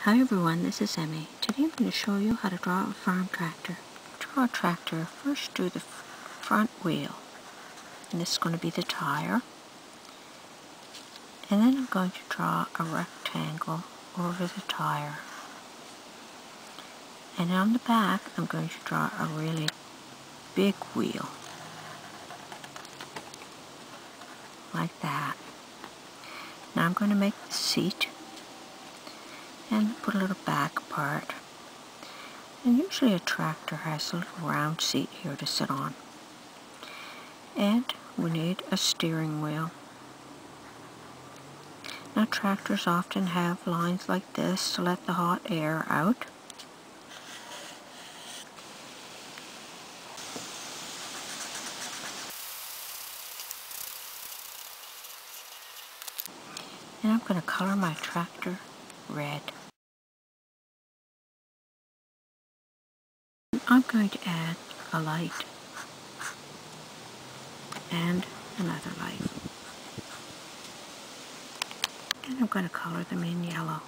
Hi everyone, this is Emmy. Today I'm going to show you how to draw a farm tractor. To draw a tractor, first do the front wheel. And this is going to be the tire. And then I'm going to draw a rectangle over the tire. And on the back, I'm going to draw a really big wheel. Like that. Now I'm going to make the seat and put a little back part. And usually a tractor has a little round seat here to sit on. And we need a steering wheel. Now tractors often have lines like this to let the hot air out. And I'm going to color my tractor red. I'm going to add a light and another light. And I'm going to color them in yellow.